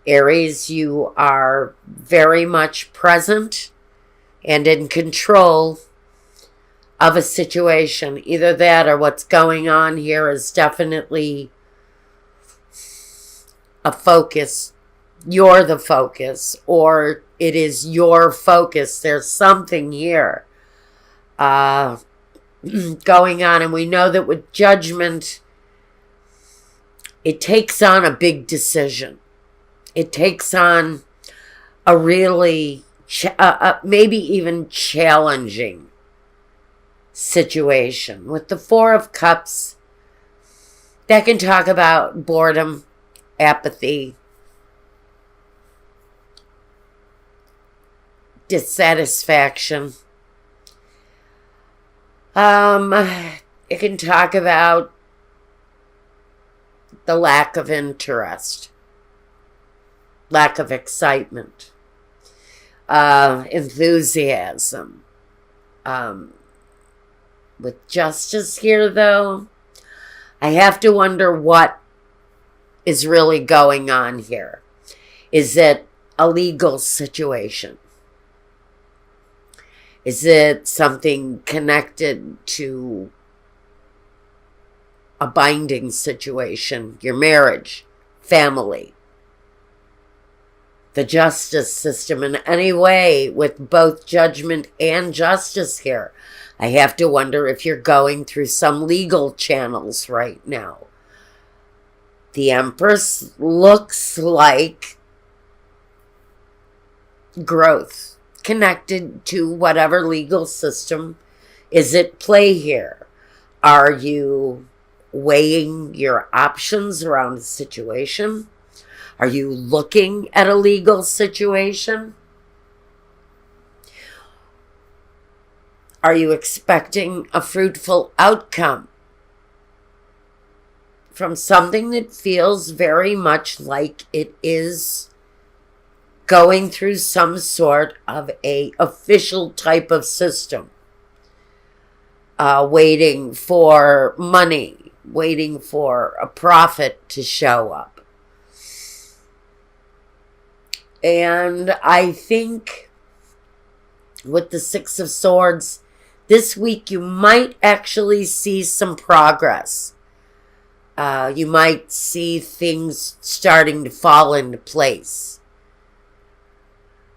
Aries, you are very much present and in control of a situation. Either that or what's going on here is definitely a focus. You're the focus, or it is your focus. There's something here going on, and we know that with judgment, it takes on a big decision. It takes on a really, maybe even challenging situation. With the Four of Cups, that can talk about boredom, apathy, dissatisfaction. It can talk about the lack of interest, lack of excitement, enthusiasm. With justice here, though, I have to wonder what is really going on here. Is it a legal situation? Is it something connected to a binding situation, your marriage, family, the justice system in any way with both judgment and justice here? I have to wonder if you're going through some legal channels right now. The Empress looks like growth connected to whatever legal system is at play here. Are you weighing your options around the situation? Are you looking at a legal situation? Are you expecting a fruitful outcome from something that feels very much like it is going through some sort of a official type of system? Waiting for money, waiting for a profit to show up. And I think with the Six of Swords, this week you might actually see some progress. You might see things starting to fall into place.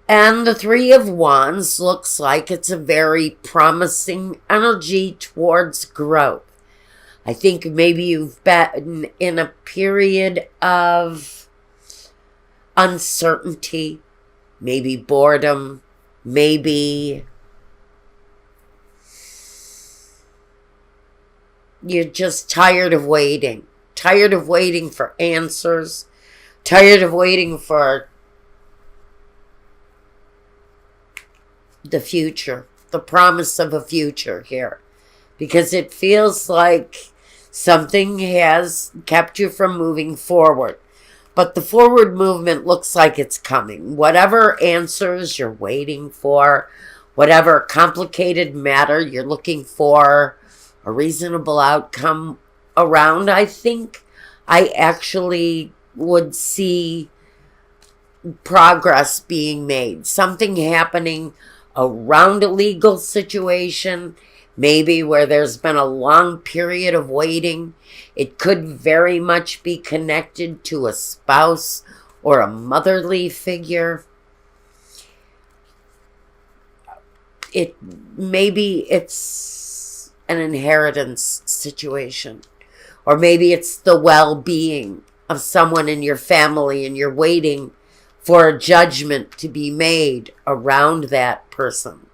And the Three of Wands looks like it's a very promising energy towards growth. I think maybe you've been in a period of uncertainty, maybe boredom, maybe you're just tired of waiting for answers, tired of waiting for the future, the promise of a future here, because it feels like something has kept you from moving forward. But the forward movement looks like it's coming. Whatever answers you're waiting for, whatever complicated matter you're looking for a reasonable outcome around, I think I actually would see progress being made. Something happening around a legal situation, maybe where there's been a long period of waiting. It could very much be connected to a spouse or a motherly figure. Maybe it's an inheritance situation, or maybe it's the well-being of someone in your family and you're waiting for a judgment to be made around that person.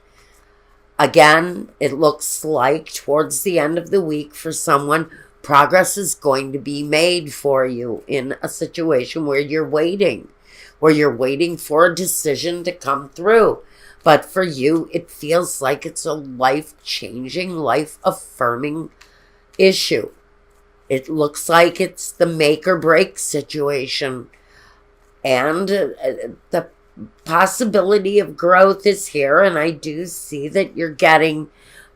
Again, it looks like towards the end of the week for someone, progress is going to be made for you in a situation where you're waiting for a decision to come through. But for you, it feels like it's a life-changing, life-affirming issue. It looks like it's the make or break situation. And the possibility of growth is here, and I do see that you're getting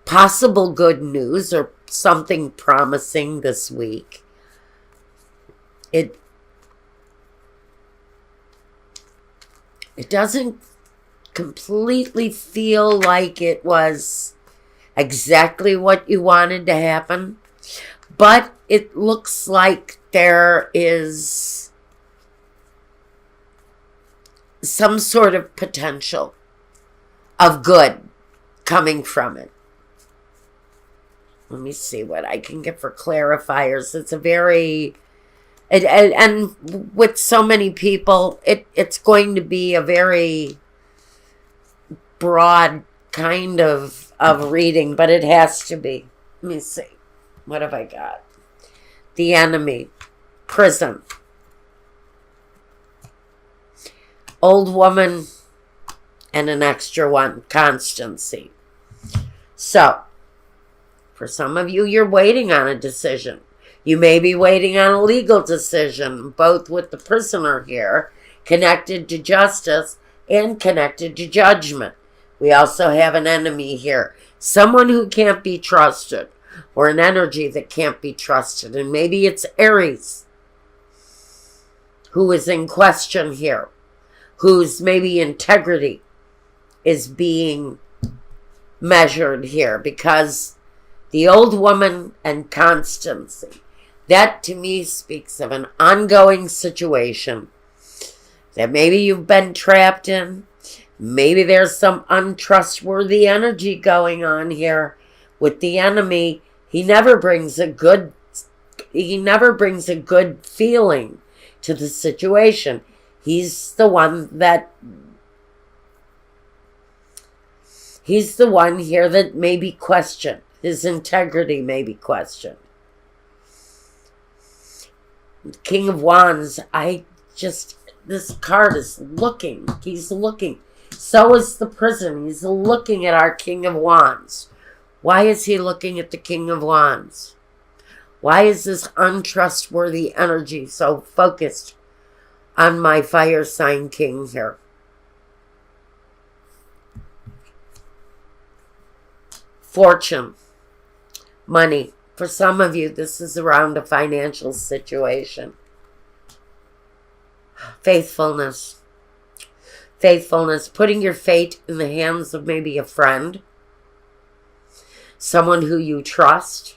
possible good news or something promising this week. It doesn't completely feel like it was exactly what you wanted to happen, but it looks like there is some sort of potential of good coming from it. Let me see what I can get for clarifiers. It's a very, and with so many people, it's going to be a very broad kind of reading, but it has to be. Let me see. What have I got? The enemy. Prison. Old woman and an extra one. Constancy. So, for some of you, you're waiting on a decision. You may be waiting on a legal decision, both with the prisoner here, connected to justice and connected to judgment. We also have an enemy here. Someone who can't be trusted, or an energy that can't be trusted. And maybe it's Aries who is in question here, whose maybe integrity is being measured here, because the old woman and constancy, that to me speaks of an ongoing situation that maybe you've been trapped in. Maybe there's some untrustworthy energy going on here with the enemy. He never brings a good feeling to the situation. He's the one here that may be questioned. His integrity may be questioned. The King of Wands, this card is looking. He's looking. So is the prison. He's looking at our King of Wands. Why is he looking at the King of Wands? Why is this untrustworthy energy so focused on my fire sign king here? Fortune. Money. For some of you, this is around a financial situation. Faithfulness. Faithfulness. Putting your fate in the hands of maybe a friend. Someone who you trust.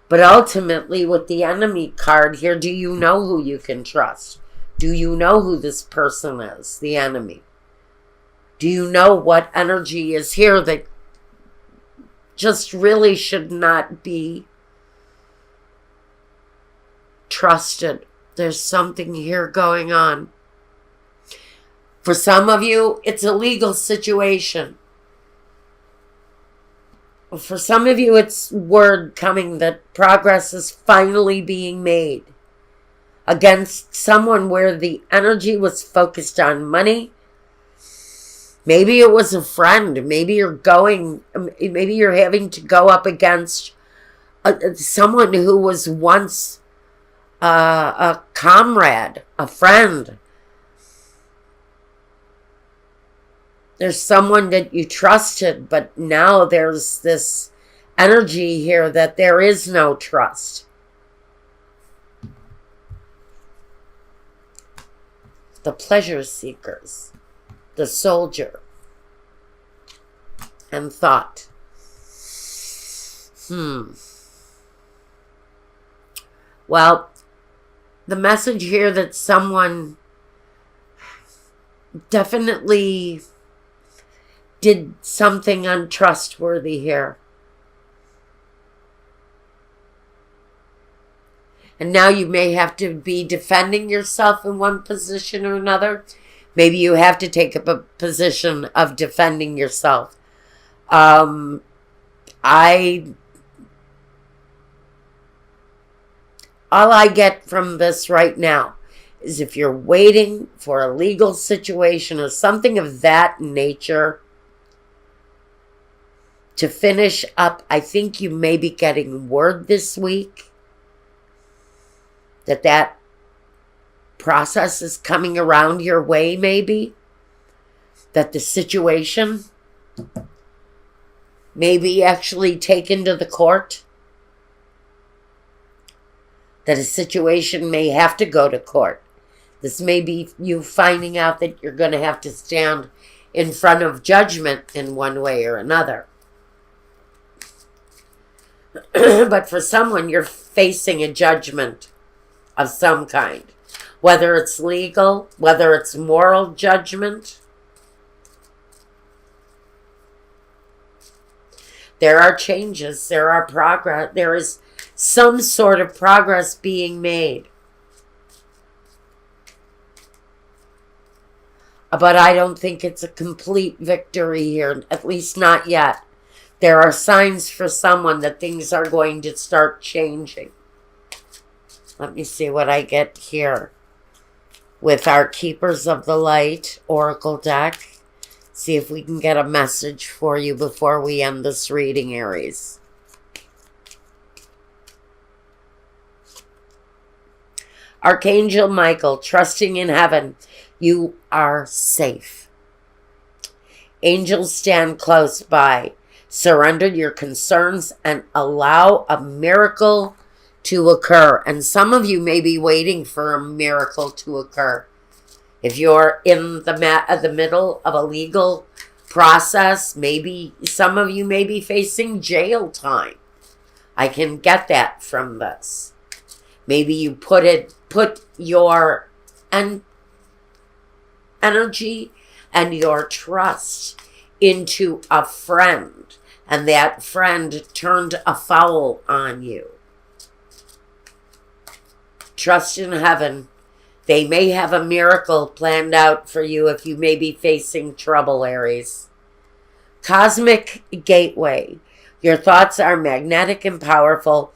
But ultimately, with the enemy card here, do you know who you can trust? Do you know who this person is, the enemy? Do you know what energy is here that just really should not be trusted? There's something here going on. For some of you, it's a legal situation. For some of you, it's word coming that progress is finally being made against someone where the energy was focused on money. Maybe it was a friend. Maybe you're having to go up against someone who was once a comrade, a friend. There's someone that you trusted, but now there's this energy here that there is no trust. The pleasure seekers, the soldier, and thought. Well, the message here that someone definitely did something untrustworthy here. And now you may have to be defending yourself in one position or another. Maybe you have to take up a position of defending yourself. All I get from this right now is if you're waiting for a legal situation or something of that nature to finish up, I think you may be getting word this week that process is coming around your way, maybe. That the situation may be actually taken to the court. That a situation may have to go to court. This may be you finding out that you're going to have to stand in front of judgment in one way or another. But for someone, you're facing a judgment of some kind. Whether it's legal, whether it's moral judgment. There are changes, there are progress, there is some sort of progress being made. But I don't think it's a complete victory here, at least not yet. There are signs for someone that things are going to start changing. Let me see what I get here with our Keepers of the Light Oracle deck. See if we can get a message for you before we end this reading, Aries. Archangel Michael, trusting in heaven, you are safe. Angels stand close by. Surrender your concerns and allow a miracle to occur. And some of you may be waiting for a miracle to occur. If you're in the middle of a legal process, maybe some of you may be facing jail time. I can get that from this. Maybe you put your energy and your trust into a friend, and that friend turned afoul on you. Trust in heaven. They may have a miracle planned out for you if you may be facing trouble, Aries. Cosmic Gateway. Your thoughts are magnetic and powerful.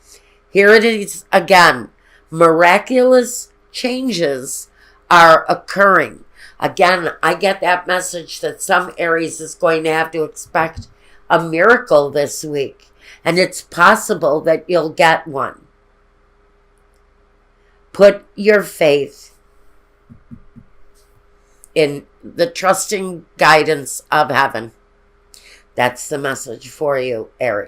Here it is again. Miraculous changes are occurring. Again, I get that message that some Aries is going to have to expect a miracle this week. And it's possible that you'll get one. Put your faith in the trusting guidance of heaven. That's the message for you, Aries.